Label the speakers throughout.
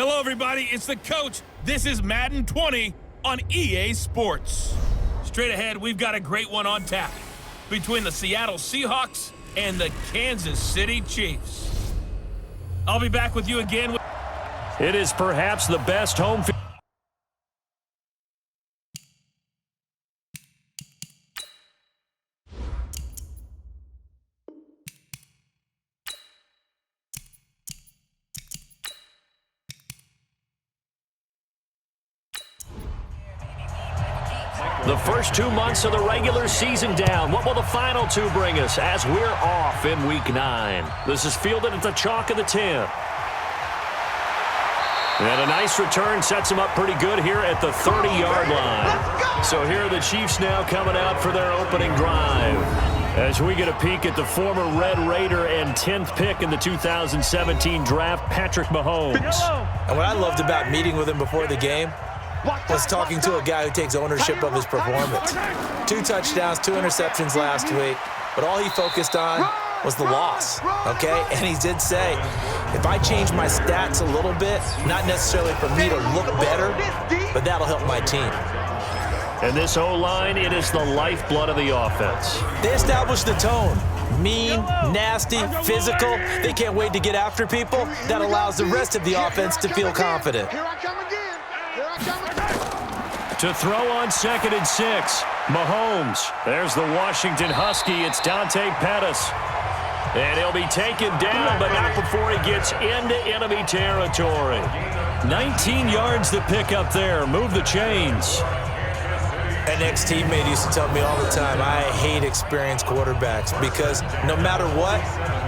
Speaker 1: Hello, everybody. It's the coach. This is Madden 20 on EA Sports. Straight ahead, we've got a great one on tap between the Seattle Seahawks and the Kansas City Chiefs. I'll be back with you again.
Speaker 2: It is perhaps the best home field. The first 2 months of the regular season down. What will the final two bring us as we're off in Week 9? This is fielded at the chalk of the 10. And a nice return sets him up pretty good here at the 30-yard line. So here are the Chiefs now coming out for their opening drive. As we get a peek at the former Red Raider and 10th pick in the 2017 draft, Patrick Mahomes.
Speaker 3: And what I loved about meeting with him before the game was talking to a guy who takes ownership of his performance. 2 touchdowns, 2 interceptions last week, but all he focused on was the loss, okay? And he did say, if I change my stats a little bit, not necessarily for me to look better, but that'll help my team.
Speaker 2: And this O-line, it is the lifeblood of the offense.
Speaker 3: They established the tone. Mean, nasty, physical. They can't wait to get after people. That allows the rest of the offense to feel confident.
Speaker 2: To throw on 2nd and 6, Mahomes. There's the Washington Husky. It's Dante Pettis. And he'll be taken down, but not before he gets into enemy territory. 19 yards to pick up there. Move the chains.
Speaker 3: An ex-teammate used to tell me all the time, I hate experienced quarterbacks because no matter what,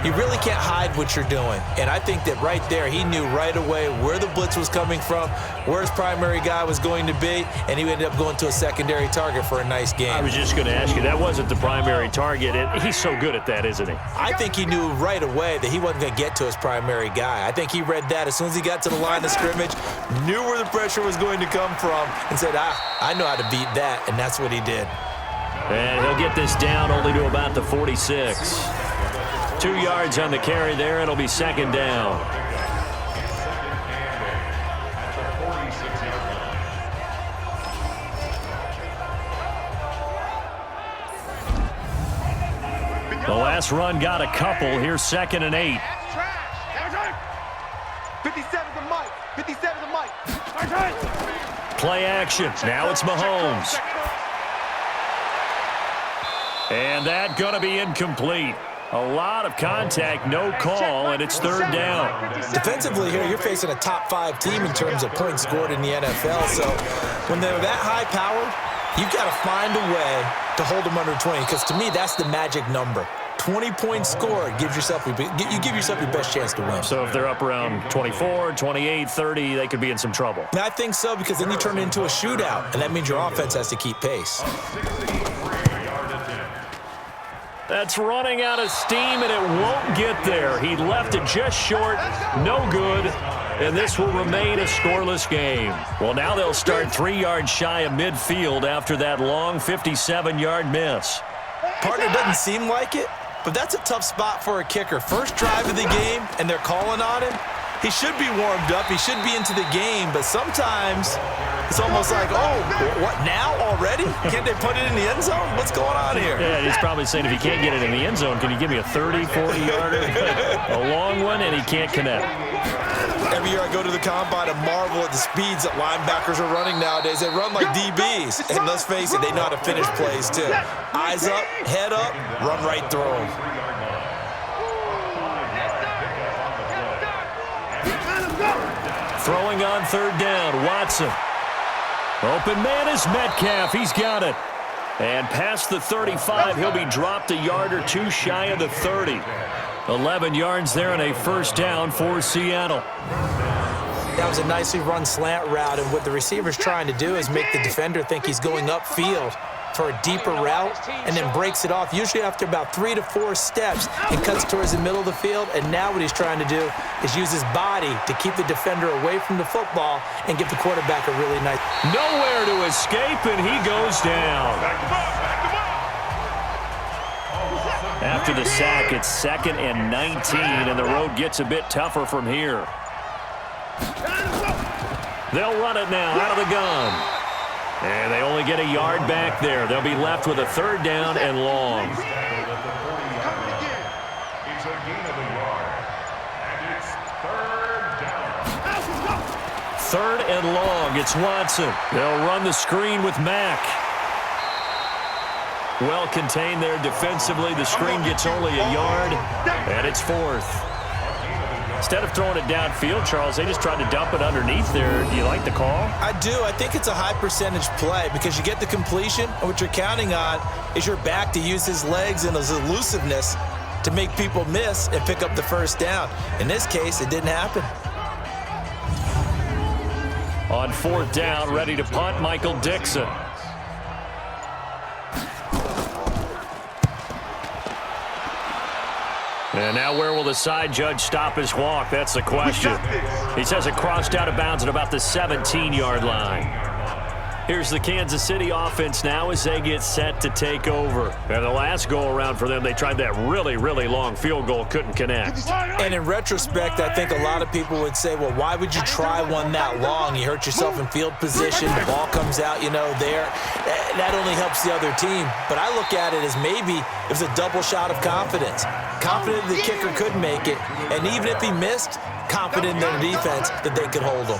Speaker 3: you really can't hide what you're doing. And I think that right there, he knew right away where the blitz was coming from, where his primary guy was going to be, and he ended up going to a secondary target for a nice game.
Speaker 2: I was just going to ask you, that wasn't the primary target. He's so good at that, isn't he?
Speaker 3: I think he knew right away that he wasn't going to get to his primary guy. I think he read that as soon as he got to the line of scrimmage, knew where the pressure was going to come from, and said, I know how to beat that. And that's what he did.
Speaker 2: And he'll get this down only to about the 46. 2 yards on the carry there. It'll be 2nd down. The last run got a couple. Here's 2nd and 8.
Speaker 4: 57 to Mike. 57 to Mike.
Speaker 2: Play action. Now it's Mahomes. And that going to be incomplete. A lot of contact, no call, and it's 3rd down.
Speaker 3: Defensively here, you're facing a top 5 team in terms of points scored in the NFL. So when they're that high powered, you've got to find a way to hold them under 20, because to me, that's the magic number. 20 points scored, you give yourself your best chance to win.
Speaker 2: So if they're up around 24, 28, 30, they could be in some trouble.
Speaker 3: And I think so, because then you turn it into a shootout, and that means your offense has to keep pace.
Speaker 2: That's running out of steam, and it won't get there. He left it just short, no good, and this will remain a scoreless game. Well, now they'll start 3 yards shy of midfield after that long 57-yard miss.
Speaker 3: Partner, doesn't seem like it, but that's a tough spot for a kicker. First drive of the game, and they're calling on him. He should be warmed up. He should be into the game, but sometimes it's almost like, oh, what, now already? Can't they put it in the end zone? What's going on here?
Speaker 2: Yeah, he's probably saying, if you can't get it in the end zone, can you give me a 30, 40-yarder? A long one, and he can't connect.
Speaker 3: Every year I go to the combine and marvel at the speeds that linebackers are running nowadays. They run like DBs, and let's face it, they know how to finish plays too. Eyes up, head up, run right through them.
Speaker 2: Throwing on 3rd down, Watson. Open man is Metcalf. He's got it. And past the 35, he'll be dropped a yard or 2 shy of the 30. 11 yards there and a 1st down for Seattle.
Speaker 3: That was a nicely run slant route, and what the receiver's trying to do is make the defender think he's going upfield for a deeper route and then breaks it off, usually after about 3 to 4 steps, and cuts towards the middle of the field. And now what he's trying to do is use his body to keep the defender away from the football and give the quarterback a really nice.
Speaker 2: Nowhere to escape, and he goes down. After the sack, it's 2nd and 19, and the road gets a bit tougher from here. They'll run it now out of the gun. And they only get a yard back there. They'll be left with a 3rd down and long.
Speaker 5: It's a gain of a yard. And it's 3rd down.
Speaker 2: 3rd and long. It's Watson. They'll run the screen with Mack. Well contained there defensively. The screen gets only a yard, and it's 4th. Instead of throwing it downfield, Charles, they just tried to dump it underneath there. Do you like the call?
Speaker 3: I do. I think it's a high-percentage play because you get the completion, and what you're counting on is your back to use his legs and his elusiveness to make people miss and pick up the 1st down. In this case, it didn't happen.
Speaker 2: On 4th down, ready to punt, Michael Dixon. And now where will the side judge stop his walk? That's the question. He says it crossed out of bounds at about the 17-yard line. Here's the Kansas City offense now as they get set to take over. And the last go-around for them, they tried that really, really long field goal, couldn't connect.
Speaker 3: And in retrospect, I think a lot of people would say, well, why would you try one that long? You hurt yourself in field position. The ball comes out, there. That only helps the other team. But I look at it as maybe it was a double shot of confidence. Confident the kicker could make it. And even if he missed, confident in their defense that they could hold him.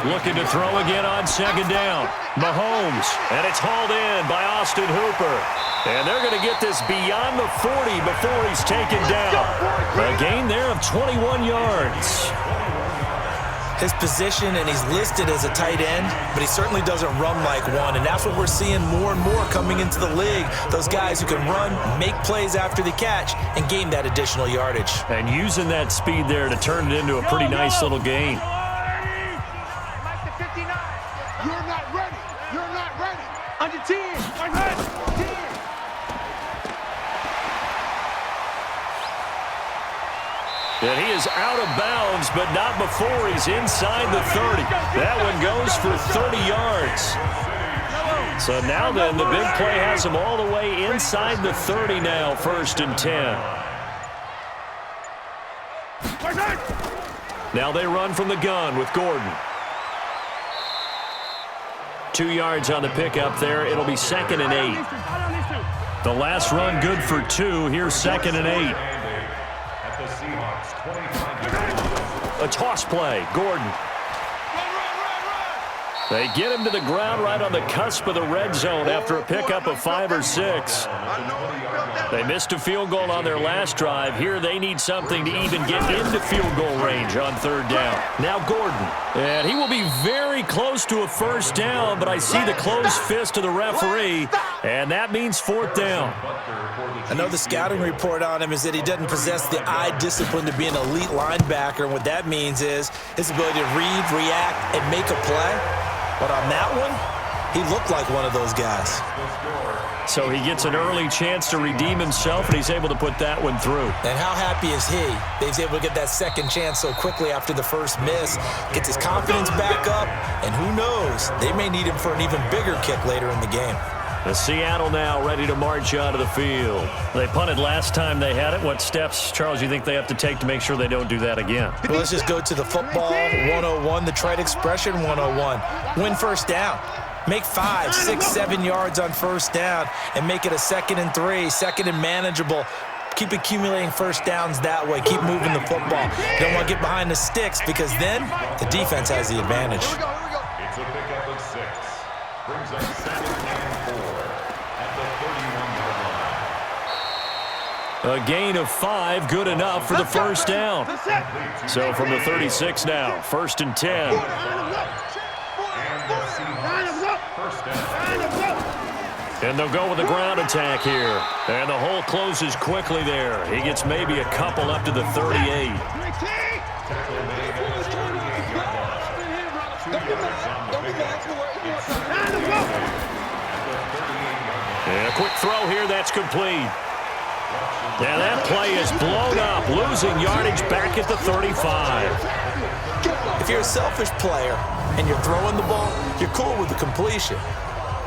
Speaker 2: Looking to throw again on 2nd down. Mahomes, and it's hauled in by Austin Hooper. And they're going to get this beyond the 40 before he's taken down. A gain there of 21 yards.
Speaker 3: His position, and he's listed as a tight end, but he certainly doesn't run like one, and that's what we're seeing more and more coming into the league. Those guys who can run, make plays after the catch, and gain that additional yardage.
Speaker 2: And using that speed there to turn it into a pretty nice little gain.
Speaker 4: Under 10.
Speaker 2: And he is out of bounds, but not before he's inside the 30. That one goes for 30 yards. So now then, the big play has him all the way inside the 30 now, 1st and 10. Now they run from the gun with Gordon. 2 yards on the pickup there. It'll be 2nd and 8. The last run good for 2. Here's 2nd and 8. A toss play. Gordon. They get him to the ground right on the cusp of the red zone after a pickup of 5 or 6. They missed a field goal on their last drive. Here they need something to even get into field goal range on 3rd down. Now Gordon. And he will be very close to a 1st down, but I see the closed fist of the referee, and that means 4th down.
Speaker 3: I know the scouting report on him is that he doesn't possess the eye discipline to be an elite linebacker, and what that means is his ability to read, react, and make a play. But on that one, he looked like one of those guys.
Speaker 2: So he gets an early chance to redeem himself, and he's able to put that one through.
Speaker 3: And how happy is he that he's able to get that 2nd chance so quickly after the first miss, gets his confidence back up, and who knows, they may need him for an even bigger kick later in the game.
Speaker 2: The Seattle now ready to march out of the field. They punted last time they had it. What steps, Charles, you think they have to take to make sure they don't do that again?
Speaker 3: Well, let's just go to the football 101, the trite expression 101. Win 1st down. Make 5, 6, 7 yards on 1st down and make it a 2nd and 3, 2nd and manageable. Keep accumulating 1st downs that way. Keep moving the football. You don't want to get behind the sticks because then the defense has the advantage.
Speaker 5: It's a pickup of 6. Brings up 2nd and 4 at the 31-yard line.
Speaker 2: A gain of 5, good enough for the 1st down. So from the 36 now, 1st and 10. And they'll go with the ground attack here. And the hole closes quickly there. He gets maybe a couple up to the 38. And a quick throw here, that's complete. And that play is blown up, losing yardage back at the 35.
Speaker 3: If you're a selfish player and you're throwing the ball, you're cool with the completion.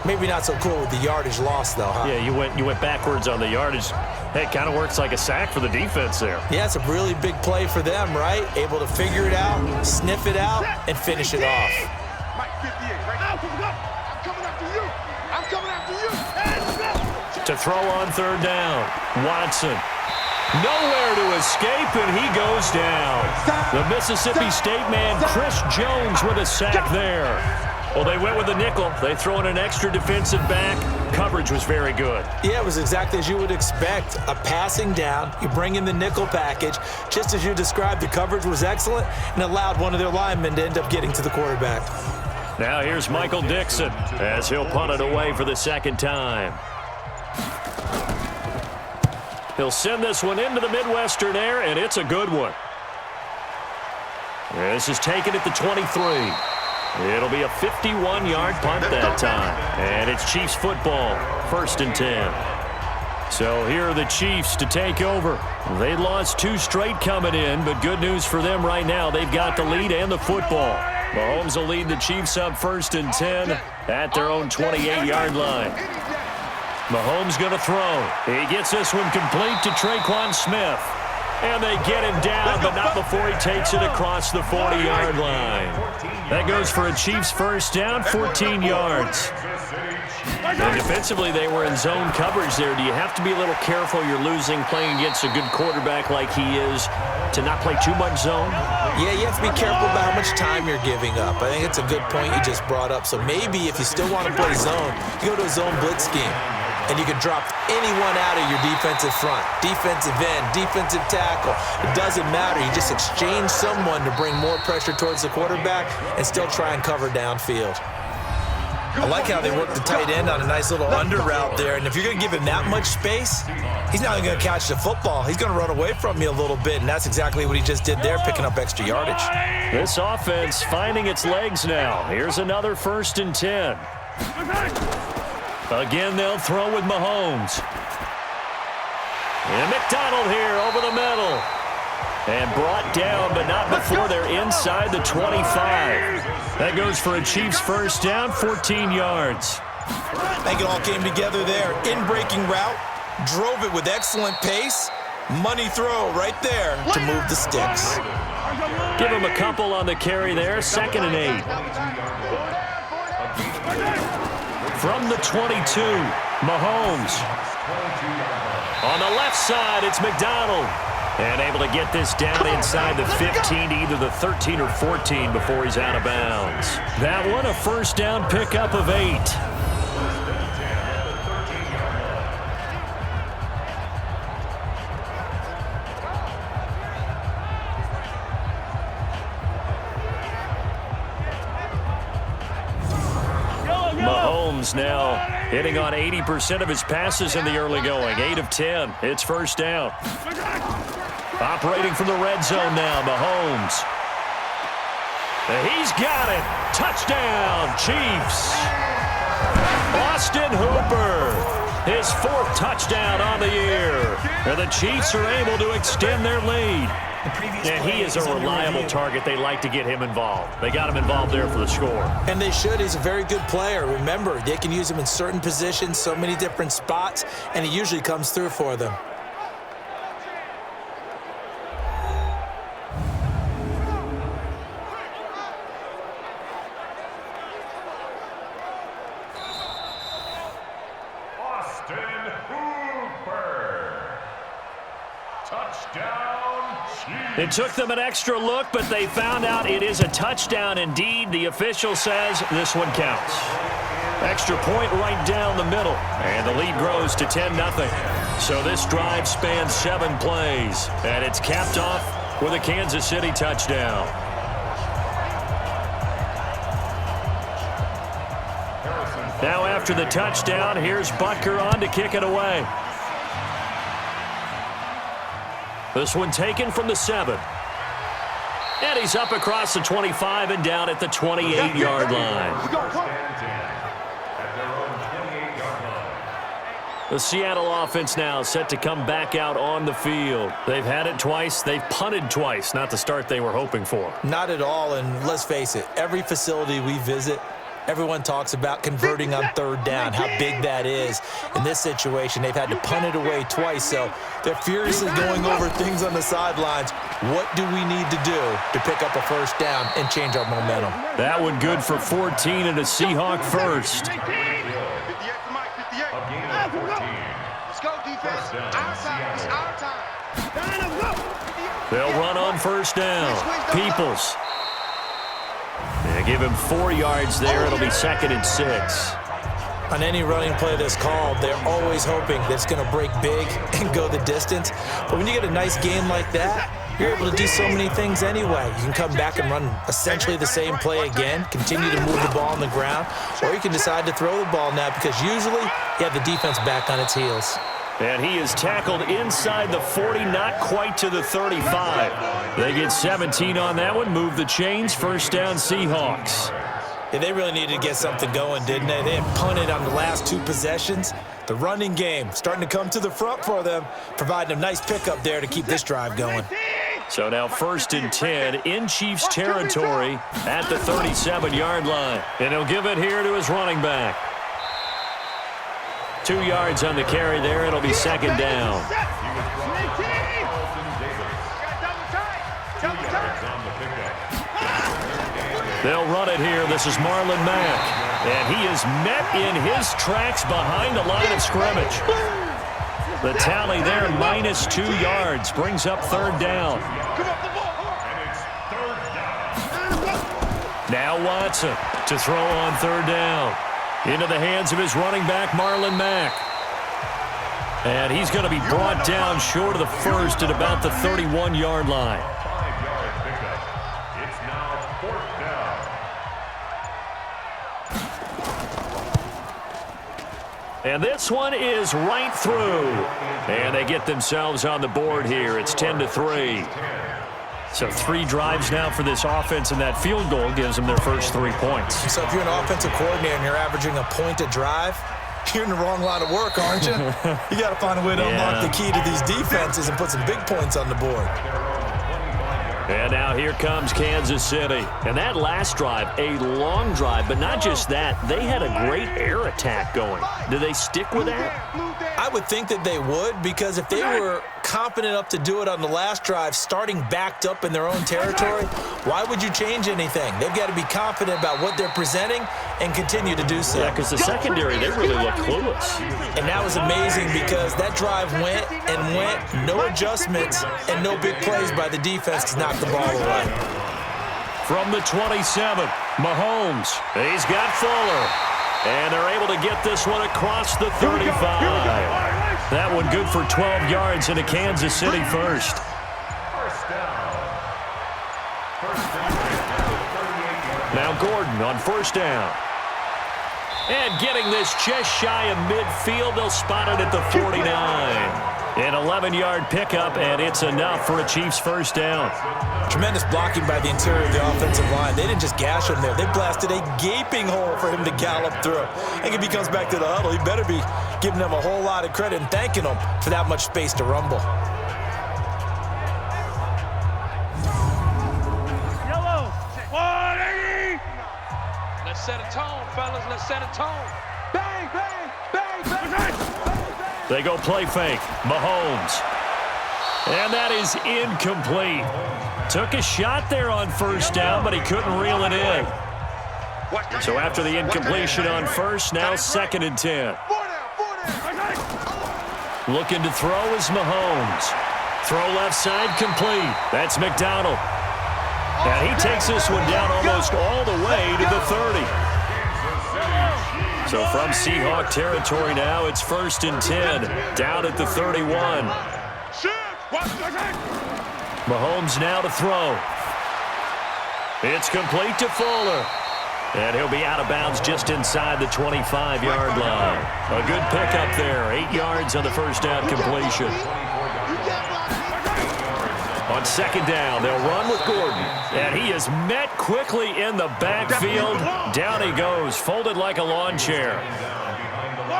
Speaker 3: Maybe not so cool with the yardage loss, though, huh?
Speaker 2: Yeah, you went backwards on the yardage. Hey, it kind of works like a sack for the defense there.
Speaker 3: Yeah, it's a really big play for them, right? Able to figure it out, sniff it out, and finish it off.
Speaker 4: Mike 58, right now. I'm coming after you. I'm coming after you.
Speaker 2: To throw on third down, Watson. Nowhere to escape, and he goes down. The Mississippi State man, Chris Jones, with a sack there. Well, they went with the nickel. They throw in an extra defensive back. Coverage was very good.
Speaker 3: Yeah, it was exactly as you would expect. A passing down, you bring in the nickel package. Just as you described, the coverage was excellent and allowed one of their linemen to end up getting to the quarterback.
Speaker 2: Now here's Michael Dixon as he'll punt it away for the second time. He'll send this one into the Midwestern air, and it's a good one. This is taken at the 23. It'll be a 51-yard punt that time. And it's Chiefs football, 1st and 10. So here are the Chiefs to take over. They lost 2 straight coming in, but good news for them right now. They've got the lead and the football. Mahomes will lead the Chiefs up 1st and 10 at their own 28-yard line. Mahomes going to throw. He gets this one complete to Traquan Smith. And they get him down, but not before he takes it across the 40-yard line. That goes for a Chiefs first down, 14 yards. And defensively, they were in zone coverage there. Do you have to be a little careful? You're losing playing against a good quarterback like he is to not play too much zone?
Speaker 3: Yeah, you have to be careful about how much time you're giving up. I think it's a good point you just brought up. So maybe if you still want to play zone, you go to a zone blitz scheme. And you can drop anyone out of your defensive front, defensive end, defensive tackle. It doesn't matter. You just exchange someone to bring more pressure towards the quarterback and still try and cover downfield. I like how they work the tight end on a nice little under route there. And if you're going to give him that much space, he's not even going to catch the football. He's going to run away from you a little bit, and that's exactly what he just did there, picking up extra yardage.
Speaker 2: This offense finding its legs now. Here's another 1st and 10. Again, they'll throw with Mahomes. And McDonald here over the middle. And brought down, but not before they're inside the 25. That goes for a Chiefs first down, 14 yards.
Speaker 3: I think it all came together there. In-breaking route, drove it with excellent pace. Money throw right there to move the sticks.
Speaker 2: Give him a couple on the carry there, 2nd and 8. From the 22, Mahomes. On the left side, it's McDonald. And able to get this down inside the 15 to either the 13 or 14 before he's out of bounds. That one, a first down pickup of 8. Mahomes now hitting on 80% of his passes in the early going. 8 of 10. It's first down. Operating from the red zone now, Mahomes. He's got it. Touchdown, Chiefs. Austin Hooper, his 4th touchdown on the year. And the Chiefs are able to extend their lead. And he is a reliable target. They like to get him involved. They got him involved there for the score.
Speaker 3: And they should. He's a very good player. Remember, they can use him in certain positions, so many different spots, and he usually comes through for them.
Speaker 5: Austin Hooper. Touchdown.
Speaker 2: It took them an extra look, but they found out it is a touchdown indeed. The official says this one counts. Extra point right down the middle, and the lead grows to 10-0. So this drive spans 7 plays, and it's capped off with a Kansas City touchdown. Now after the touchdown, here's Butker on to kick it away. This one taken from the 7. And he's up across the 25 and down at the 28-yard line. The Seattle offense now set to come back out on the field. They've had it twice. They've punted twice. Not the start they were hoping for.
Speaker 3: Not at all, and let's face it, every facility we visit, Everyone talks about converting on third down, how big that is. In this situation, they've had to punt it away twice, so they're furiously going over things on the sidelines. What do we need to do to pick up a first down and change our momentum?
Speaker 2: That one good for 14 and a Seahawk first.
Speaker 4: 58 to Mike, 58. Let's go, defense. Our time. It's our time.
Speaker 2: They'll run on first down. Peoples. They give him 4 yards there. It'll be 2nd and 6.
Speaker 3: On any running play that's called, they're always hoping that it's going to break big and go the distance. But when you get a nice game like that, you're able to do so many things anyway. You can come back and run essentially the same play again, continue to move the ball on the ground, or you can decide to throw the ball now because usually you have the defense back on its heels.
Speaker 2: And he is tackled inside the 40, not quite to the 35. They get 17 on that one, move the chains, first down Seahawks.
Speaker 3: Yeah, they really needed to get something going, didn't they? They had punted on the last 2 possessions. The running game starting to come to the front for them, providing a nice pickup there to keep this drive going.
Speaker 2: So now 1st and 10 in Chiefs territory at the 37-yard line. And he'll give it here to his running back. 2 yards on the carry there. It'll be 2nd down. They'll run it here. This is Marlon Mack. And he is met in his tracks behind the line of scrimmage. The tally there, -2 yards, brings up 3rd down. Now Watson to throw on 3rd down. Into the hands of his running back, Marlon Mack. And he's going to be brought down short of the first at about the 31-yard line.
Speaker 5: 5-yard pickup. It's now 4th down.
Speaker 2: And this one is right through. And they get themselves on the board here. It's 10-3. So 3 drives now for this offense, and that field goal gives them their first 3 points.
Speaker 3: So if you're an offensive coordinator and you're averaging a point a drive, you're in the wrong line of work, aren't you? You got to find a way to unlock the key to these defenses and put some big points on the board.
Speaker 2: And now here comes Kansas City. And that last drive, a long drive, but not just that. They had a great air attack going. Do they stick with that?
Speaker 3: I would think that they would, because if they were confident enough to do it on the last drive, starting backed up in their own territory, why would you change anything? They've got to be confident about what they're presenting and continue to do so.
Speaker 2: Yeah, because the secondary, they really look clueless.
Speaker 3: And that was amazing because that drive went and went, no adjustments and no big plays by the defense to knock the ball away.
Speaker 2: From the 27, Mahomes. He's got Fuller. And they're able to get this one across the 35. That one good for 12 yards into Kansas City first.
Speaker 5: First down.
Speaker 2: Now Gordon on first down. And getting this just shy of midfield, they'll spot it at the 49. An 11-yard pickup, and it's enough for a Chiefs first down.
Speaker 3: Tremendous blocking by the interior of the offensive line. They didn't just gash him there. They blasted a gaping hole for him to gallop through. I think if he comes back to the huddle, he better be giving them a whole lot of credit and thanking them for that much space to rumble.
Speaker 4: Yellow. 180. Let's set a tone, fellas. Let's set a tone. Bang, bang, bang, bang, bang.
Speaker 2: They go play fake. Mahomes. And that is incomplete. Took a shot there on first down, but he couldn't reel it in. So after the incompletion on first, now 2nd and 10. Looking to throw is Mahomes. Throw left side complete. That's McDonald. And he takes this one down almost all the way to the 30. So from Seahawk territory now, it's 1st and 10, down at the 31. Mahomes now to throw. It's complete to Fuller. And he'll be out of bounds just inside the 25-yard line. A good pickup there, 8 yards on the first down completion. On 2nd down, they'll run with Gordon. And he is met quickly in the backfield. Down he goes, folded like a lawn chair.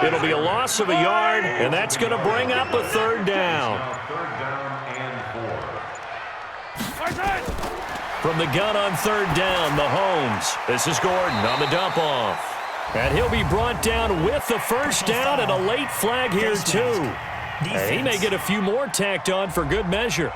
Speaker 2: It'll be a loss of a yard, and that's going to bring up a 3rd down. From the gun on third down, Mahomes. This is Gordon on the dump off. And he'll be brought down with the first down and a late flag here too. And he may get a few more tacked on for good measure.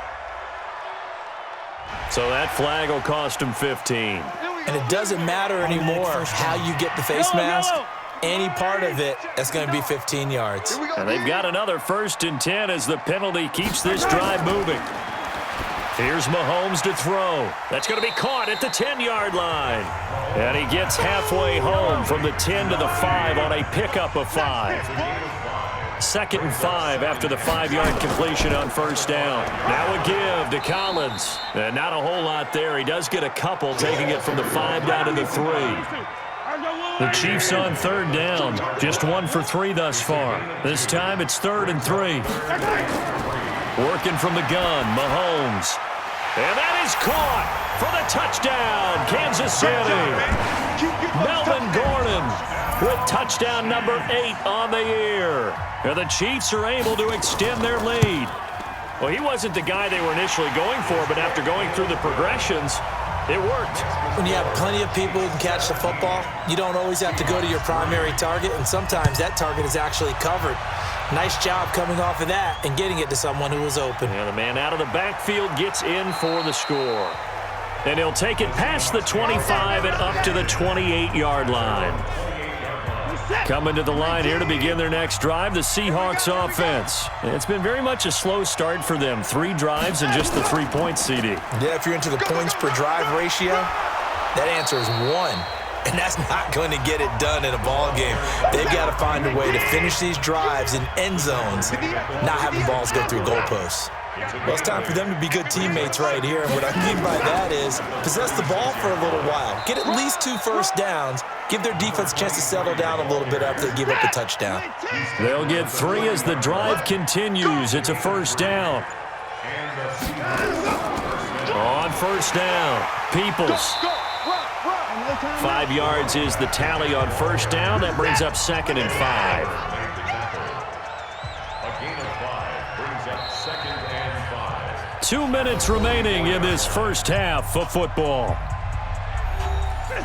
Speaker 2: So that flag will cost him 15.
Speaker 3: And it doesn't matter anymore how you get the face mask. Any part of it, that's going to be 15 yards.
Speaker 2: And they've got another 1st and 10 as the penalty keeps this drive moving. Here's Mahomes to throw. That's going to be caught at the 10-yard line. And he gets halfway home from the 10 to the 5 on a pickup of 5. 2nd and 5 after the 5-yard completion on first down. Now a give to Collins. And not a whole lot there. He does get a couple, taking it from the 5 down to the 3. The Chiefs on third down. Just 1 for 3 thus far. This time it's 3rd and 3. Working from the gun, Mahomes. And that is caught for the touchdown, Kansas City. Melvin Gordon with touchdown number 8 on the year. And the Chiefs are able to extend their lead. Well, he wasn't the guy they were initially going for, but after going through the progressions, it worked.
Speaker 3: When you have plenty of people who can catch the football, you don't always have to go to your primary target, and sometimes that target is actually covered. Nice job coming off of that and getting it to someone who was open.
Speaker 2: And the man out of the backfield gets in for the score. And he'll take it past the 25 and up to the 28-yard line. Coming to the line here to begin their next drive, the Seahawks offense. It's been very much a slow start for them. 3 drives and just the 3 points, CD.
Speaker 3: Yeah, if you're into the points per drive ratio, that answer is 1. And that's not going to get it done in a ball game. They've got to find a way to finish these drives in end zones, not having balls go through goalposts. Well, it's time for them to be good teammates right here. And what I mean by that is possess the ball for a little while. Get at least 2 first downs. Give their defense a chance to settle down a little bit after they give up the touchdown.
Speaker 2: They'll get 3 as the drive continues. It's a first down. On first down, Peoples. 5 yards is the tally on first down. That brings up 2nd and 5.
Speaker 5: A gain of 5 brings up 2nd and 5.
Speaker 2: 2 minutes remaining in this first half of football.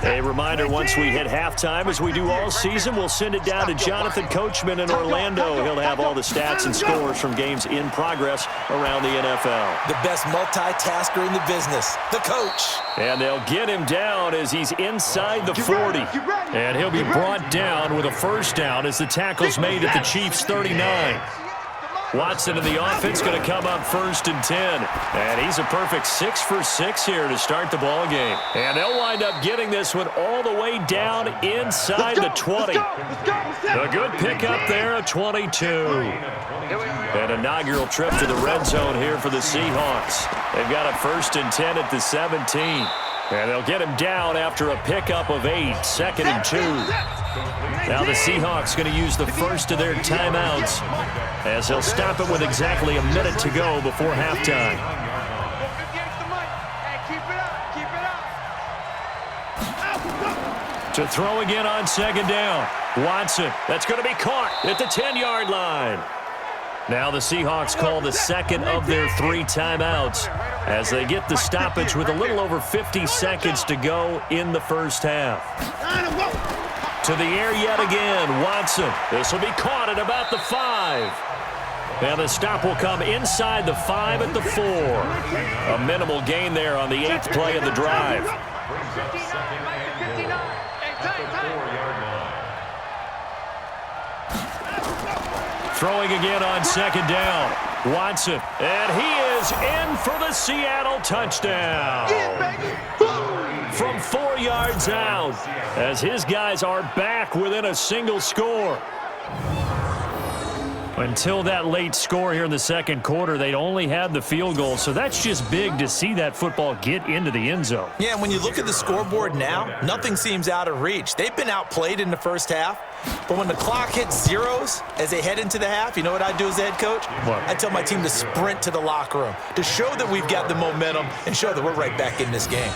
Speaker 2: A reminder, once we hit halftime, as we do all season, we'll send it down to Jonathan Coachman in Orlando. He'll have all the stats and scores from games in progress around the NFL.
Speaker 3: The best multitasker in the business, the coach.
Speaker 2: And they'll get him down as he's inside the 40. And he'll be brought down with a first down as the tackle's made at the Chiefs' 39. Watson in the offense going to come up 1st and 10. And he's a perfect 6 for 6 here to start the ball game. And they'll wind up getting this one all the way down inside the 20. A good pickup there, a 22. An inaugural trip to the red zone here for the Seahawks. They've got a 1st and 10 at the 17. And they'll get him down after a pickup of 8, 2nd and 2. Now the Seahawks going to use the first of their timeouts as they'll stop it with exactly a minute to go before halftime. To throw again on 2nd down. Watson, that's going to be caught at the 10-yard line. Now the Seahawks call the 2nd of their 3 timeouts as they get the stoppage with a little over 50 seconds to go in the first half. To the air yet again, Watson. This will be caught at about the 5. And the stop will come inside the 5 at the 4. A minimal gain there on the 8th play of the drive.
Speaker 5: Brings up 2nd and 1 at the 4-yard line.
Speaker 2: Throwing again on 2nd down. Watson. And he is in for the Seattle touchdown. From 4 yards out as his guys are back within a single score. Until that late score here in the second quarter, they'd only had the field goal, so that's just big to see that football get into the end zone.
Speaker 3: Yeah, and when you look at the scoreboard now, nothing seems out of reach. They've been outplayed in the first half, but when the clock hits zeros as they head into the half, you know what I do as the head coach?
Speaker 2: What?
Speaker 3: I tell my team to sprint to the locker room to show that we've got the momentum and show that we're right back in this game.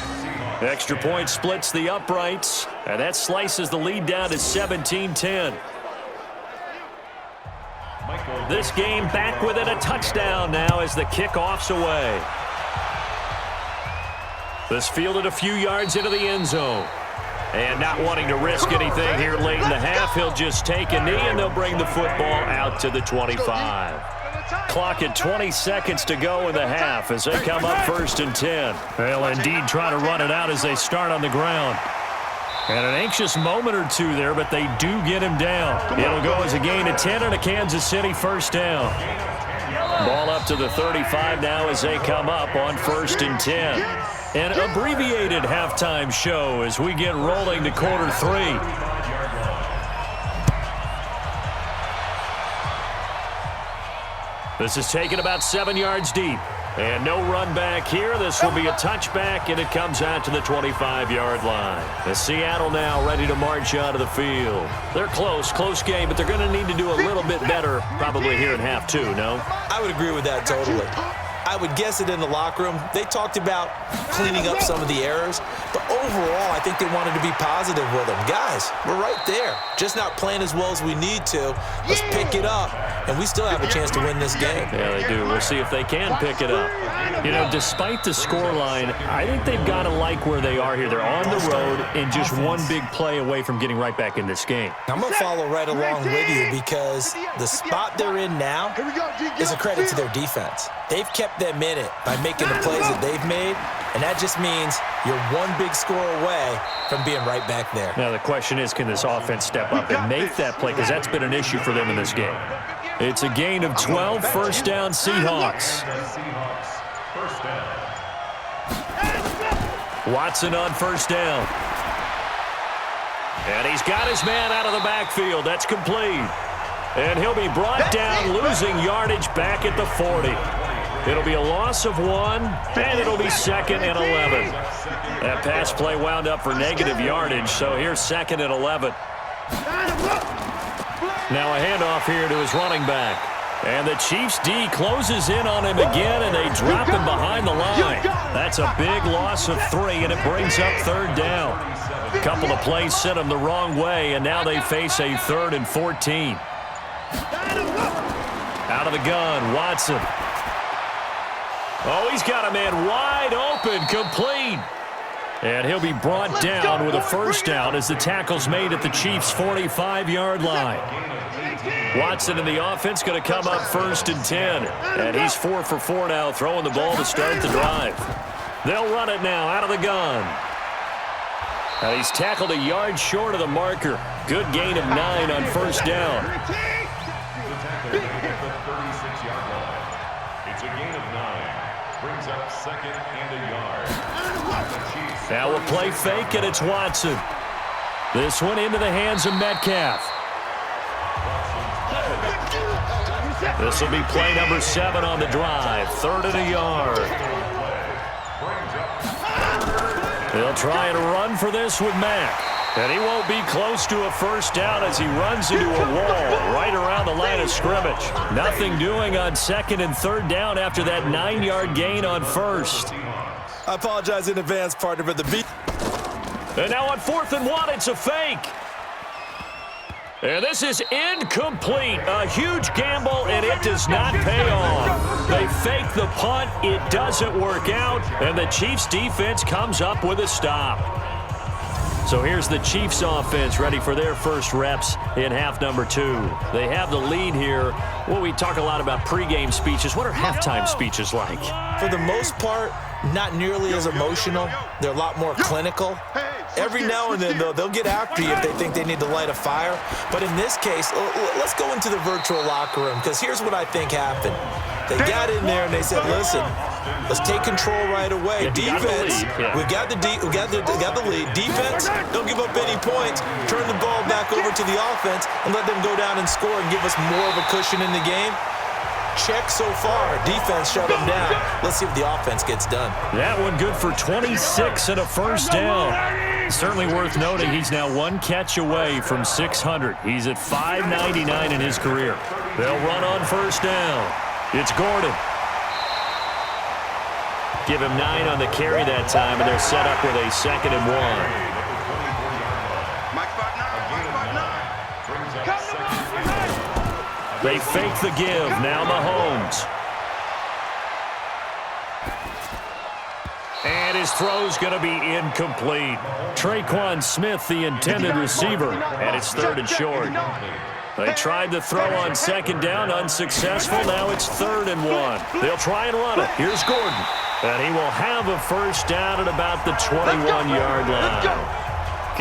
Speaker 2: Extra point splits the uprights, and that slices the lead down to 17-10. This game back within a touchdown now as the kickoff's away. This fielded a few yards into the end zone. And not wanting to risk anything here late in the half, he'll just take a knee, and they'll bring the football out to the 25. Clock at 20 seconds to go in the half as they come up 1st and 10. They'll indeed try to run it out as they start on the ground. And an anxious moment or two there, but they do get him down. It'll go as a gain of 10 and a Kansas City first down. Ball up to the 35 now as they come up on 1st and 10. An abbreviated halftime show as we get rolling to quarter 3. This is taken about 7 yards deep. And no run back here. This will be a touchback, and it comes out to the 25-yard line. The Seattle now ready to march out of the field. They're close game, but they're going to need to do a little bit better probably here in half 2, no?
Speaker 3: I would agree with that totally. I would guess it in the locker room. They talked about cleaning up some of the errors, but overall, I think they wanted to be positive with them. Guys, we're right there. Just not playing as well as we need to. Let's pick it up, and we still have a chance to win this game.
Speaker 2: Yeah, they do. We'll see if they can pick it up. You know, despite the scoreline, I think they've got to like where they are here. They're on the road and just one big play away from getting right back in this game.
Speaker 3: I'm going to follow right along with you because the spot they're in now is a credit to their defense. They've kept them in it by making the plays that they've made, and that just means you're one big score away from being right back there.
Speaker 2: Now the question is, can this offense step up and make that play? Because that's been an issue for them in this game. It's a gain of 12, first down Seahawks. Watson on first down. And he's got his man out of the backfield. That's complete. And he'll be brought down, losing yardage back at the 40. It'll be a loss of 1, and it'll be 2nd and 11. That pass play wound up for negative yardage, so here's 2nd and 11. Now a handoff here to his running back. And the Chiefs' D closes in on him again, and they drop him behind the line. That's a big loss of 3, and it brings up 3rd down. A couple of plays sent them the wrong way, and now they face a 3rd and 14. Out of the gun, Watson. Oh, he's got a man wide open, complete. And he'll be brought down with a first down as the tackle's made at the Chiefs' 45-yard line. Watson in the offense going to come up 1st and 10. And he's 4 for 4 now, throwing the ball to start the drive. They'll run it now out of the gun. And he's tackled a yard short of the marker. Good gain of 9 on first down.
Speaker 5: It's a gain of 9. Brings up 2nd and a yard.
Speaker 2: Now a play fake, and it's Watson. This one into the hands of Metcalf. This will be play number 7 on the drive. 3rd and a yard. They'll try and run for this with Mack. And he won't be close to a first down as he runs into a wall right around the line of scrimmage. Nothing doing on 2nd and 3rd down after that 9-yard gain on 1st.
Speaker 3: I apologize in advance, partner, but the beat.
Speaker 2: And now on 4th and 1, it's a fake. And this is incomplete. A huge gamble, and it does not pay off. They fake the punt. It doesn't work out, and the Chiefs' defense comes up with a stop. So here's the Chiefs offense ready for their first reps in half number 2. They have the lead here. Well, we talk a lot about pregame speeches. What are halftime speeches like?
Speaker 3: For the most part, not nearly as emotional. They're a lot more clinical. Every now and then, though, they'll get after you if they think they need to light a fire. But in this case, let's go into the virtual locker room, because here's what I think happened. They got in there and they said, listen, let's take control right away. Defense, we got the lead. Defense, don't give up any points. Turn the ball back over to the offense and let them go down and score and give us more of a cushion in the game. Check so far. Defense shut them down. Let's see if the offense gets done.
Speaker 2: That one good for 26 and a first down. Certainly worth noting he's now 1 catch away from 600. He's at 599 in his career. They'll run on first down. It's Gordon. Give him 9 on the carry that time, and they're set up with a 2nd and 1. They fake the give. Now Mahomes. And And his throw's going to be incomplete. Traquan Smith, the intended receiver, and it's 3rd and short. They tried to throw on 2nd down, unsuccessful. Now it's 3rd and 1. They'll try and run it. Here's Gordon. And he will have a 1st down at about the 21-yard line.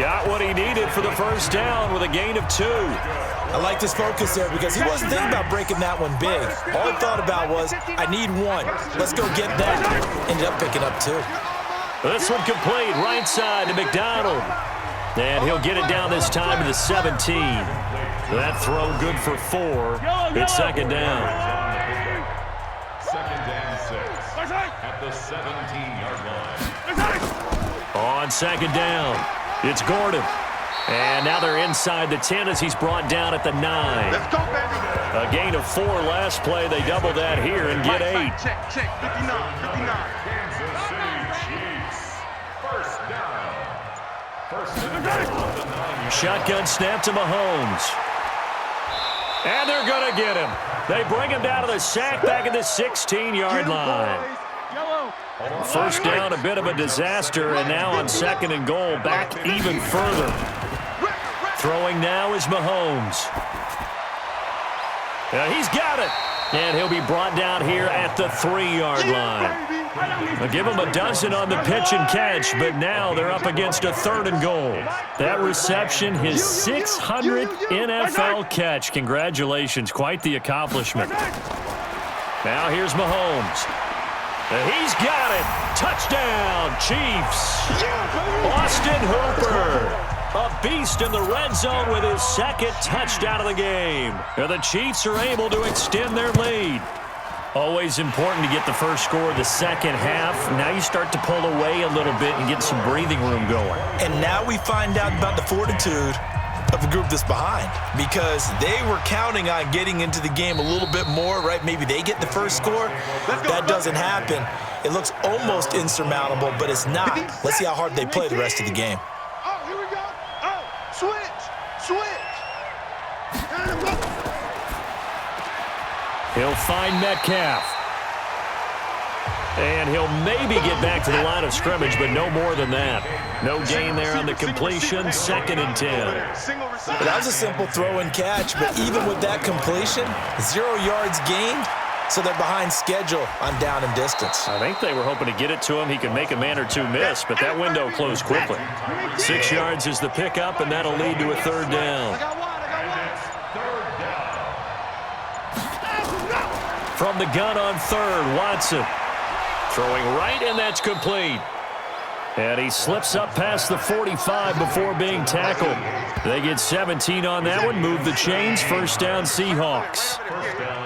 Speaker 2: Got what he needed for the 1st down with a gain of 2.
Speaker 3: I like his focus there because he wasn't thinking about breaking that one big. All he thought about was, I need 1. Let's go get that. Ended up picking up 2.
Speaker 2: This one complete, right side to McDonald. And he'll get it down this time to the 17. That throw good for 4. It's 2nd down.
Speaker 5: 2nd and 6 at the 17-yard line.
Speaker 2: On 2nd down, it's Gordon. And now they're inside the 10 as he's brought down at the 9.
Speaker 4: Let's go, baby.
Speaker 2: A gain of 4 last play. They double that here and get 8.
Speaker 4: Check, 59.
Speaker 5: Kansas City Chiefs. 1st down. 1st down on the 9-yard.
Speaker 2: Shotgun snap to Mahomes. And they're going to get him. They bring him down to the sack back at the 16-yard line. 1st down, a bit of a disaster, and now on 2nd and goal, back even further. Throwing now is Mahomes. He's got it. And he'll be brought down here at the 3-yard line. They'll give him a dozen on the pitch and catch, but now they're up against a 3rd and goal. That reception, his 600th NFL catch. Congratulations, quite the accomplishment. Now here's Mahomes. And he's got it. Touchdown, Chiefs. Austin Hooper, a beast in the red zone with his 2nd touchdown of the game. And the Chiefs are able to extend their lead. Always important to get the first score of the 2nd half. Now you start to pull away a little bit and get some breathing room going.
Speaker 3: And now we find out about the fortitude of the group that's behind, because they were counting on getting into the game a little bit more, right? Maybe they get the first score. That doesn't happen. It looks almost insurmountable, but it's not. Let's see how hard they play the rest of the game.
Speaker 4: Oh, here we go. Oh, switch.
Speaker 2: He'll find Metcalf. And he'll maybe get back to the line of scrimmage, but no more than that. No gain there on the completion, 2nd and 10.
Speaker 3: That was a simple throw and catch, but even with that completion, 0 yards gained, so they're behind schedule on down and distance.
Speaker 2: I think they were hoping to get it to him. He could make a man or 2 miss, but that window closed quickly. 6 yards is the pickup, and that'll lead to a 3rd down. From the gun on 3rd, Watson. Throwing right, and that's complete. And he slips up past the 45 before being tackled. They get 17 on that one, move the chains, 1st down Seahawks.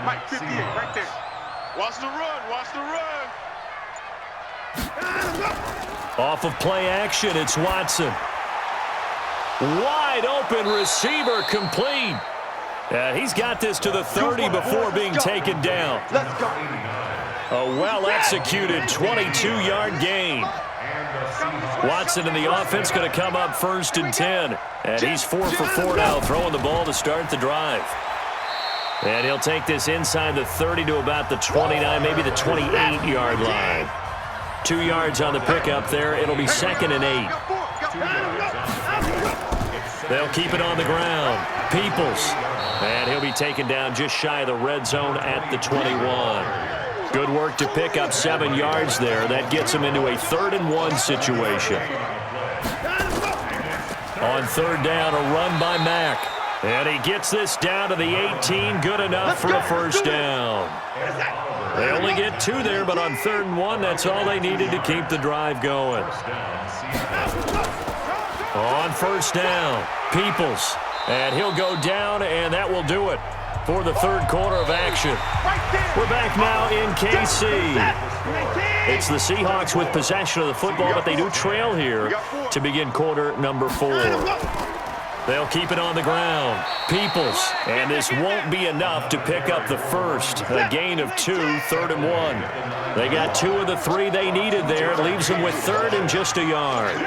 Speaker 4: Mike 58 right there. Watch the run.
Speaker 2: Off of play action, it's Watson. Wide open receiver, complete. He's got this to the 30 before being taken down.
Speaker 4: Let's go.
Speaker 2: A well-executed 22-yard gain. Watson in the offense going to come up 1st and 10. And he's 4 for 4 now, throwing the ball to start the drive. And he'll take this inside the 30 to about the 29, maybe the 28-yard line. 2 yards on the pickup there. It'll be 2nd and 8. They'll keep it on the ground. Peoples. And he'll be taken down just shy of the red zone at the 21. Good work to pick up 7 yards there. That gets him into a 3rd and 1 situation. On 3rd down, a run by Mack. And he gets this down to the 18. Good enough for a 1st down. They only get 2 there, but on 3rd and 1, that's all they needed to keep the drive going. On 1st down, Peoples. And he'll go down, and that will do it for the 3rd quarter of action. We're back now in KC. It's the Seahawks with possession of the football, but they do trail here to begin quarter number 4. They'll keep it on the ground. Peoples, and this won't be enough to pick up the first. A gain of 2, 3rd and 1. They got 2 of the 3 they needed there. It leaves them with 3rd and just a yard.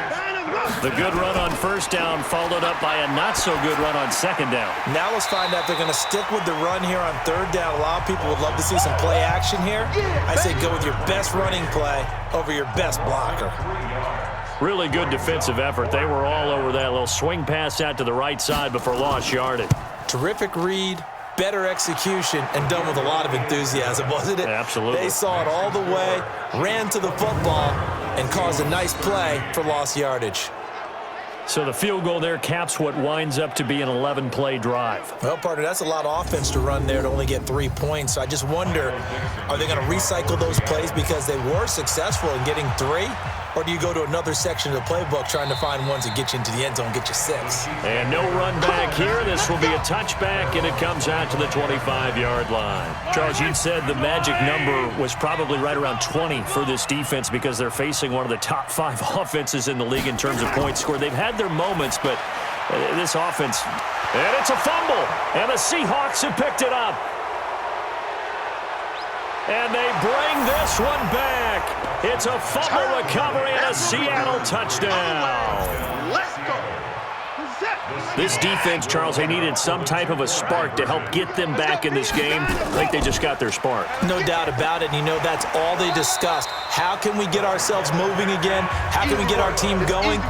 Speaker 2: The good run on first down followed up by a not-so-good run on second down.
Speaker 3: Now let's find out if they're going to stick with the run here on third down. A lot of people would love to see some play action here. I say go with your best running play over your best blocker.
Speaker 2: Really good defensive effort. They were all over that little swing pass out to the right side before lost yardage.
Speaker 3: Terrific read, better execution, and done with a lot of enthusiasm, wasn't it?
Speaker 2: Absolutely.
Speaker 3: They saw it all the way, ran to the football, and caused a nice play for lost yardage.
Speaker 2: So the field goal there caps what winds up to be an 11-play drive.
Speaker 3: Well, partner, that's a lot of offense to run there to only get 3 points. So I just wonder, are they going to recycle those plays because they were successful in getting 3? Or do you go to another section of the playbook trying to find ones that get you into the end zone and get you 6?
Speaker 2: And no run back here. This will be a touchback, and it comes out to the 25-yard line. Charles, you said the magic number was probably right around 20 for this defense because they're facing one of the top 5 offenses in the league in terms of points scored. They've had their moments, but this offense, and it's a fumble, and the Seahawks have picked it up. And they bring this one back. It's a fumble recovery and a Seattle touchdown.
Speaker 4: Let's go.
Speaker 2: This defense, Charles, they needed some type of a spark to help get them back in this game. I think they just got their spark.
Speaker 3: No doubt about it. And you know, that's all they discussed. How can we get ourselves moving again? How can we get our team going?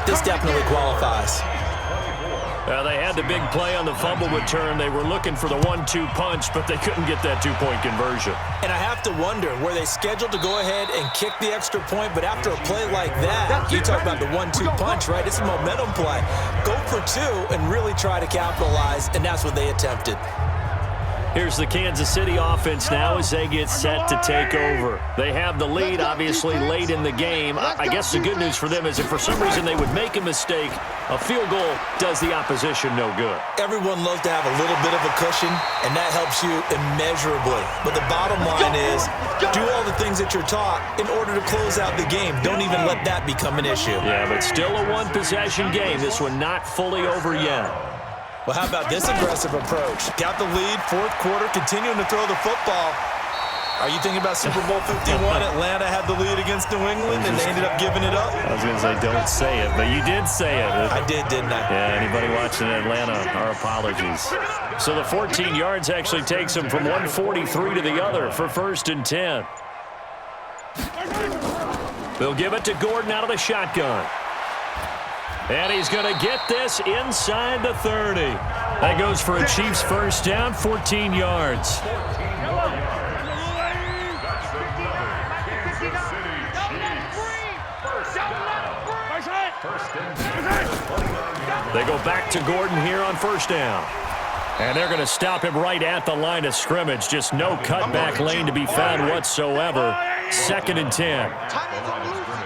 Speaker 3: This definitely qualifies.
Speaker 2: They had the big play on the fumble return. They were looking for the 1-2 punch, but they couldn't get that 2-point conversion.
Speaker 3: And I have to wonder, were they scheduled to go ahead and kick the extra point? But after a play like that, you talk about the 1-2 punch, right? It's a momentum play. Go for 2 and really try to capitalize, and that's what they attempted.
Speaker 2: Here's the Kansas City offense now as they get set to take over. They have the lead, obviously, late in the game. I guess the good news for them is if for some reason they would make a mistake, a field goal does the opposition no good.
Speaker 3: Everyone loves to have a little bit of a cushion, and that helps you immeasurably. But the bottom line is, do all the things that you're taught in order to close out the game. Don't even let that become an issue.
Speaker 2: Yeah, but still a one-possession game. This one not fully over yet.
Speaker 3: Well, how about this aggressive approach? Got the lead, fourth quarter, continuing to throw the football. Are you thinking about Super Bowl 51? Atlanta had the lead against New England, and they ended up giving it up?
Speaker 2: I was going to say, don't say it, but you did say it.
Speaker 3: I did, didn't I?
Speaker 2: Yeah, anybody watching Atlanta, our apologies. So the 14 yards actually takes them from 143 to the other for 1st and 10. They'll give it to Gordon out of the shotgun. And he's going to get this inside the 30. That goes for a Chiefs first down, 14 yards. They go back to Gordon here on first down. And they're going to stop him right at the line of scrimmage. Just no cutback lane to be found whatsoever. 2nd and 10.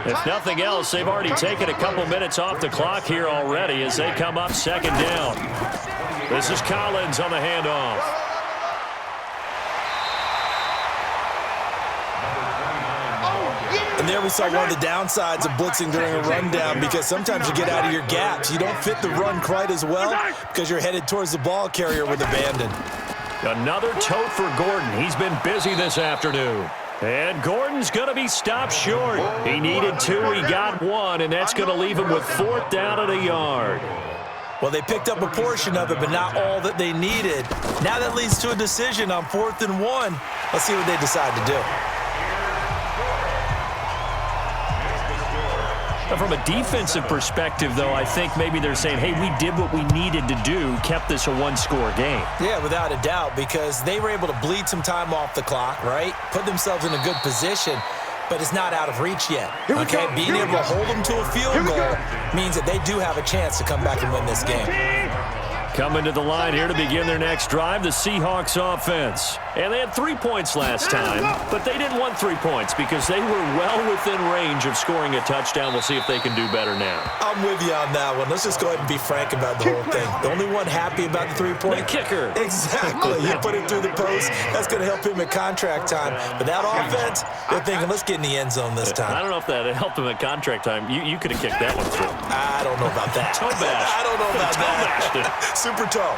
Speaker 2: If nothing else, they've already taken a couple minutes off the clock here already as they come up 2nd down. This is Collins on the handoff.
Speaker 3: And there we saw one of the downsides of blitzing during a rundown because sometimes you get out of your gaps. You don't fit the run quite as well because you're headed towards the ball carrier with abandon.
Speaker 2: Another tote for Gordon. He's been busy this afternoon. And Gordon's going to be stopped short. He needed 2, he got 1, and that's going to leave him with 4th down and a yard.
Speaker 3: Well, they picked up a portion of it, but not all that they needed. Now that leads to a decision on 4th and 1. Let's see what they decide to do.
Speaker 2: From a defensive perspective, though, I think maybe they're saying, hey, we did what we needed to do, kept this a one-score game.
Speaker 3: Yeah, without a doubt, because they were able to bleed some time off the clock, right? Put themselves in a good position, but it's not out of reach yet. Okay, being able to hold them to a field goal means that they do have a chance to come back and win this game.
Speaker 2: Coming to the line here to begin their next drive, the Seahawks offense. And they had 3 points last time, but they didn't want 3 points because they were well within range of scoring a touchdown. We'll see if they can do better now.
Speaker 3: I'm with you on that one. Let's just go ahead and be frank about the whole thing. The only one happy about the 3-point?
Speaker 2: The kicker.
Speaker 3: Exactly. You put it through the post. That's going to help him at contract time. But that offense, they're thinking, let's get in the end zone this time.
Speaker 2: I don't know if that helped him at contract time. You could have kicked that one through.
Speaker 3: I don't know about that.
Speaker 2: Toe bash.
Speaker 3: I don't know about that. Super toe.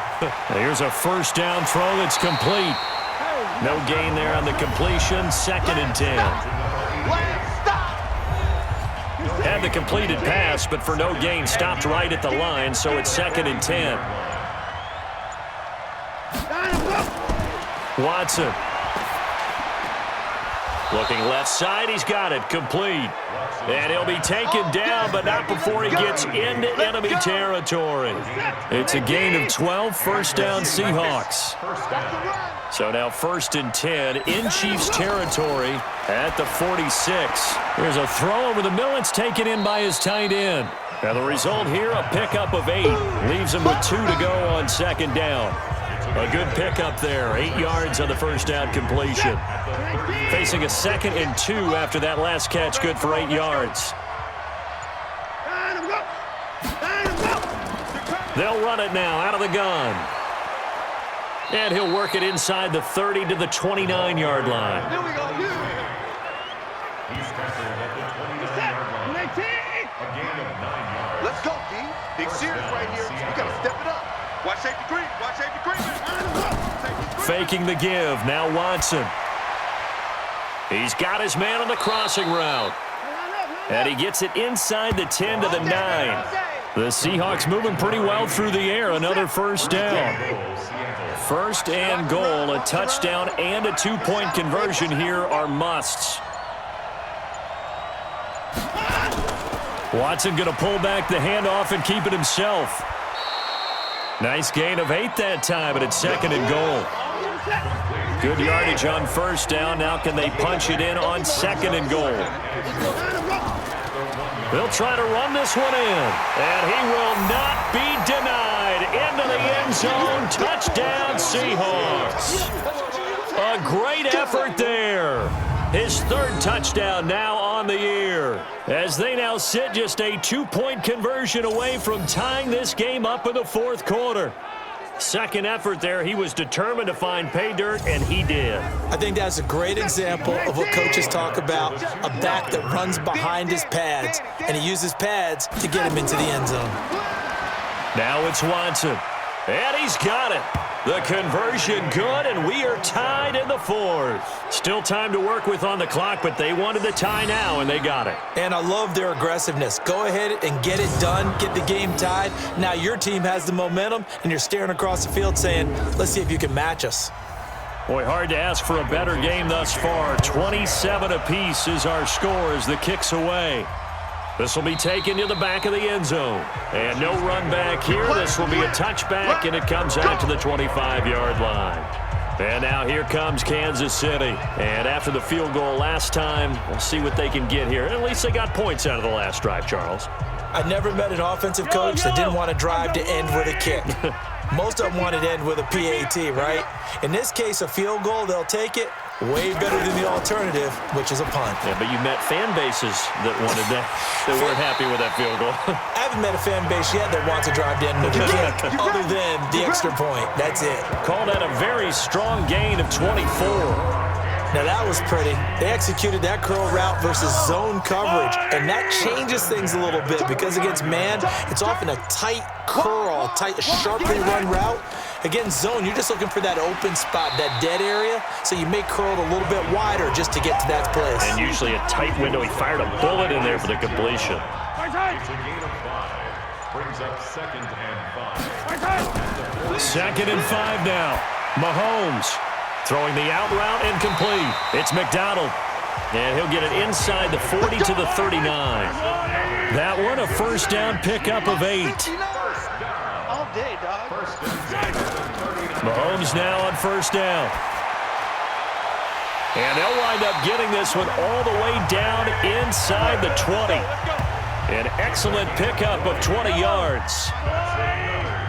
Speaker 2: Here's a first down throw that's complete. No gain there on the completion. 2nd and 10. the completed pass, but for no gain, stopped right at the line, so it's 2nd and 10. Watson. Looking left side, he's got it, complete. And he'll be taken down, but not before he gets into enemy territory. It's a gain of 12, first down Seahawks. So now 1st and 10 in Chiefs territory at the 46. Here's a throw over the middle. It's taken in by his tight end. Now the result here, a pickup of 8. Leaves him with 2 to go on 2nd down. A good pickup there, 8 yards on the first down completion. Facing a 2nd and 2 after that last catch, good for 8 yards. They'll run it now out of the gun. And he'll work it inside the 30 to the 29-yard line.
Speaker 4: Here we go.
Speaker 5: He's tackled at the 29-yard line. A gain of 9 yards.
Speaker 4: Let's go, D. Big series right here. We got to step it up. Watch safety green. Watch safety green.
Speaker 2: Faking the give. Now Watson. He's got his man on the crossing route. And he gets it inside the 10 to the 9. The Seahawks moving pretty well through the air. Another first down. 1st and goal. A touchdown and a 2-point conversion here are musts. Watson going to pull back the handoff and keep it himself. Nice gain of 8 that time, but it's 2nd and goal. Good yardage on first down. Now can they punch it in on 2nd and goal? They'll try to run this one in, and he will not be denied. Into the end zone. Touchdown, Seahawks. A great effort there. His 3rd touchdown now on the year, as they now sit just a 2-point conversion away from tying this game up in the 4th quarter. 2nd effort there. He was determined to find pay dirt, and he did.
Speaker 3: I think that's a great example of what coaches talk about, a back that runs behind his pads, and he uses pads to get him into the end zone.
Speaker 2: Now it's Watson, and he's got it. The conversion good, and we are tied in the 4th. Still time to work with on the clock, but they wanted the tie now, and they got it.
Speaker 3: And I love their aggressiveness. Go ahead and get it done, get the game tied. Now your team has the momentum, and you're staring across the field saying, let's see if you can match us.
Speaker 2: Boy, hard to ask for a better game thus far. 27 apiece is our score as the kick's away. This will be taken to the back of the end zone. And no run back here. This will be a touchback, and it comes out to the 25-yard line. And now here comes Kansas City. And after the field goal last time, we'll see what they can get here. At least they got points out of the last drive, Charles.
Speaker 3: I never met an offensive coach that didn't want to drive to end with a kick. Most of them wanted to end with a PAT, right? In this case, a field goal, they'll take it. Way better than the alternative, which is a punt.
Speaker 2: Yeah, but you met fan bases that wanted that, that weren't happy with that field goal.
Speaker 3: I haven't met a fan base yet that wants to drive to end with a kick, other than the extra point. That's it.
Speaker 2: Called that a very strong gain of 24.
Speaker 3: Now that was pretty. They executed that curl route versus zone coverage, and that changes things a little bit because against man, it's often a tight curl, tight, sharply run route. Against zone, you're just looking for that open spot, that dead area, so you may curl it a little bit wider just to get to that place.
Speaker 2: And usually a tight window. He fired a bullet in there for the completion.
Speaker 5: It's a gain of 5. Brings up 2nd and 5.
Speaker 2: 2nd and 5 now. Mahomes throwing the out route incomplete. It's McDonald. And he'll get it inside the 40 to the 39. That one a first down pickup of 8.
Speaker 4: All day, dog.
Speaker 2: Mahomes now on first down. And they'll wind up getting this one all the way down inside the 20. An excellent pickup of 20 yards.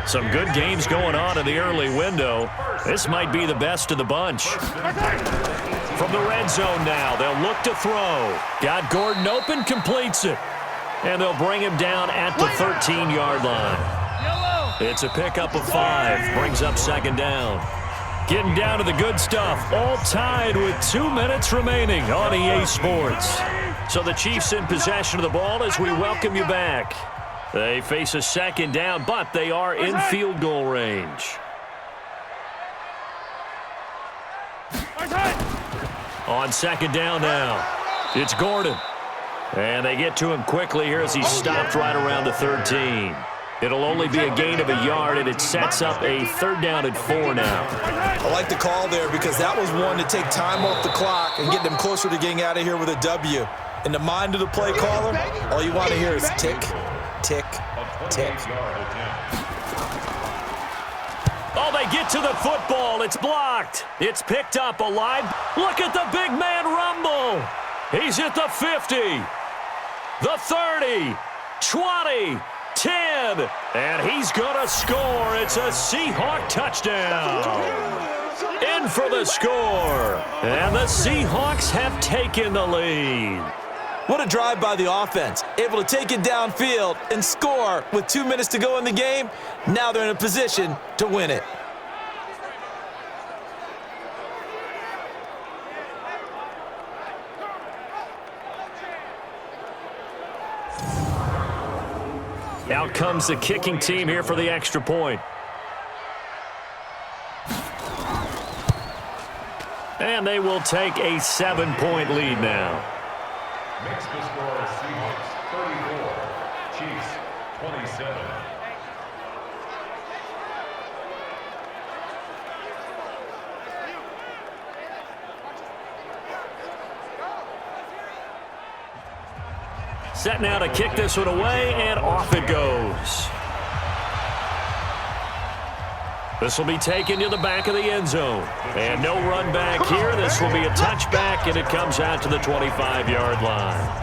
Speaker 2: Some good games going on in the early window. This might be the best of the bunch. From the red zone now, they'll look to throw. Got Gordon open, completes it. And they'll bring him down at the 13-yard line. It's a pickup of 5, brings up 2nd down. Getting down to the good stuff, all tied with 2 minutes remaining on EA Sports. So the Chiefs in possession of the ball as we welcome you back. They face a 2nd down, but they are in field goal range. On 2nd down now, it's Gordon. And they get to him quickly here as he's stopped right around the 13. It'll only be a gain of a yard, and it sets up a 3rd down and 4 now.
Speaker 3: I like the call there because that was one to take time off the clock and get them closer to getting out of here with a W. In the mind of the play caller, all you want to hear is tick, tick, tick.
Speaker 2: Oh, they get to the football. It's blocked. It's picked up alive. Look at the big man rumble. He's at the 50, the 30, 20, 10, and he's going to score. It's a Seahawk touchdown. In for the score, and the Seahawks have taken the lead.
Speaker 3: What a drive by the offense. Able to take it downfield and score with 2 minutes to go in the game. Now they're in a position to win it.
Speaker 2: Out comes the kicking team here for the extra point. And they will take a 7-point lead now.
Speaker 5: Makes the score Seahawks 34, Chiefs 27.
Speaker 2: Set now to kick this one away, and off it goes. This will be taken to the back of the end zone. And no run back here. This will be a touchback, and it comes out to the 25-yard line.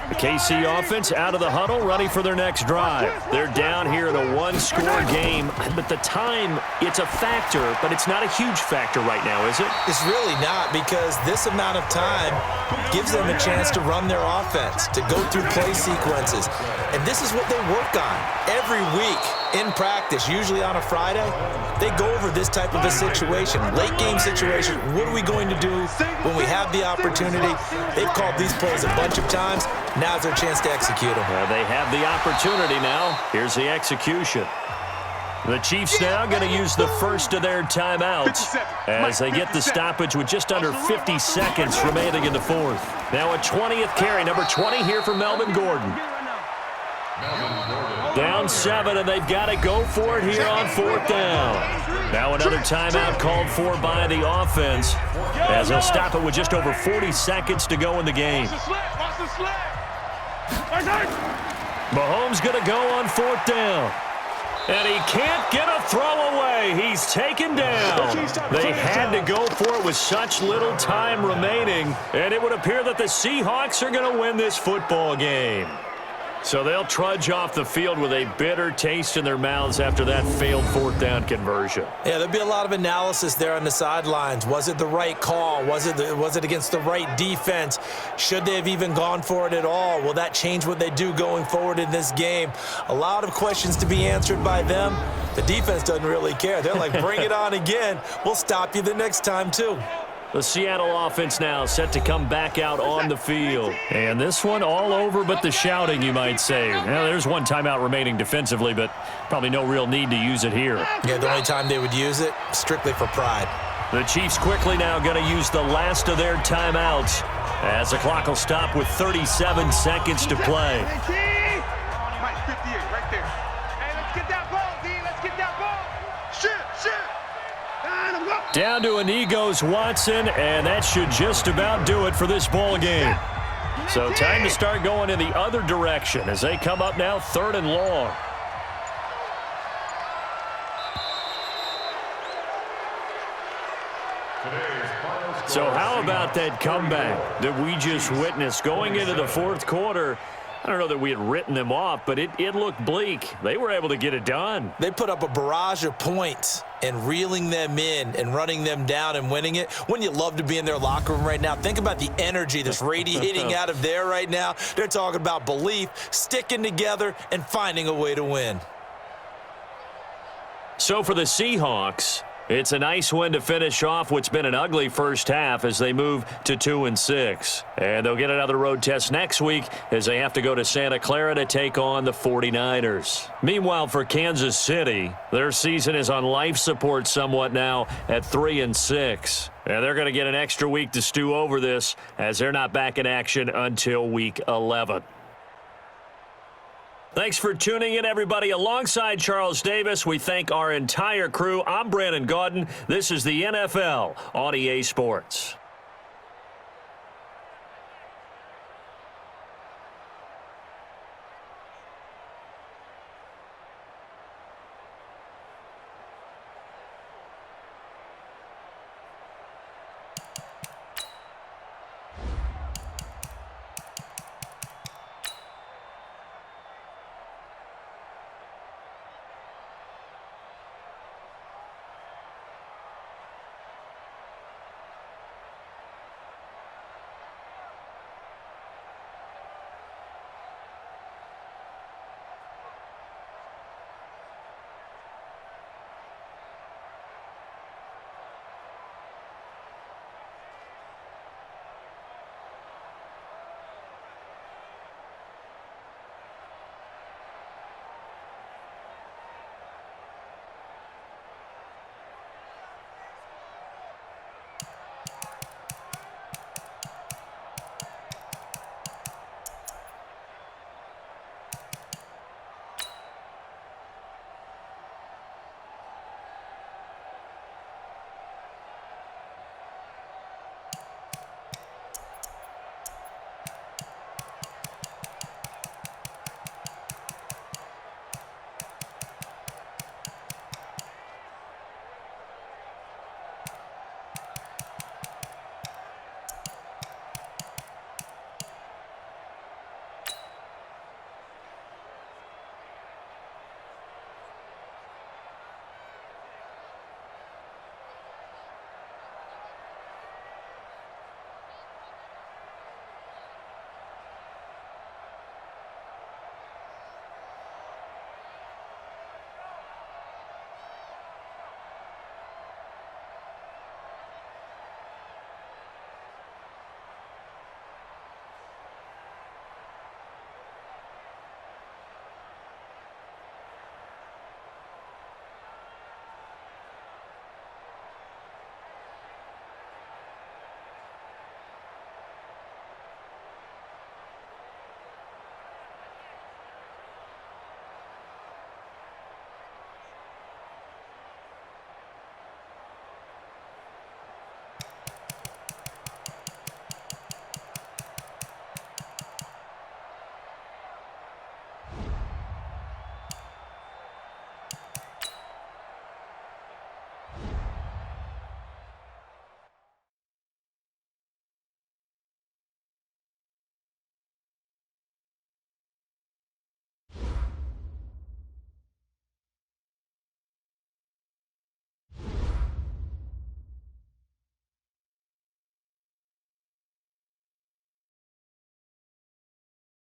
Speaker 2: The KC offense out of the huddle, ready for their next drive. They're down here in a 1-score game, but the time, it's a factor, but it's not a huge factor right now, is it?
Speaker 3: It's really not, because this amount of time gives them a chance to run their offense, to go through play sequences. And this is what they work on every week in practice, usually on a Friday. They go over this type of a situation, late game situation. What are we going to do when we have the opportunity? They've called these plays a bunch of times. Now's their chance to execute them.
Speaker 2: They have the opportunity now. Here's the execution. The Chiefs now going to use the first of their timeouts as they get the stoppage with just under 50 seconds remaining in the fourth. Now a 20th carry, number 20 here for Melvin Gordon. Down 7, and they've got to go for it here on 4th down. Now another timeout called for by the offense as they'll stop it with just over 40 seconds to go in the game. Mahomes going to go on 4th down. And he can't get a throw away. He's taken down. They had to go for it with such little time remaining, and it would appear that the Seahawks are going to win this football game. So they'll trudge off the field with a bitter taste in their mouths after that failed 4th down conversion.
Speaker 3: Yeah, there'll be a lot of analysis there on the sidelines. Was it the right call? Was it against the right defense? Should they have even gone for it at all? Will that change what they do going forward in this game? A lot of questions to be answered by them. The defense doesn't really care. They're like, bring it on again. We'll stop you the next time, too.
Speaker 2: The Seattle offense now set to come back out on the field. And this one all over but the shouting, you might say. Now, there's one timeout remaining defensively, but probably no real need to use it here.
Speaker 3: Yeah, the only time they would use it, strictly for pride.
Speaker 2: The Chiefs quickly now going to use the last of their timeouts as the clock will stop with 37 seconds to play. Down to Inigos Watson, and that should just about do it for this ball game. So time to start going in the other direction as they come up now 3rd and long. So how about that comeback that we just witnessed going into the 4th quarter? I don't know that we had written them off, but it looked bleak. They were able to get it done.
Speaker 3: They put up a barrage of points and reeling them in and running them down and winning it. Wouldn't you love to be in their locker room right now? Think about the energy that's radiating out of there right now. They're talking about belief, sticking together, and finding a way to win.
Speaker 2: So for the Seahawks, It's a nice win to finish off what's been an ugly first half as they move to 2-6. And they'll get another road test next week as they have to go to Santa Clara to take on the 49ers. Meanwhile, for Kansas City, their season is on life support somewhat now at 3-6. And they're going to get an extra week to stew over this as they're not back in action until week 11. Thanks for tuning in, everybody. Alongside Charles Davis, we thank our entire crew. I'm Brandon Gaudin. This is the NFL on EA Sports.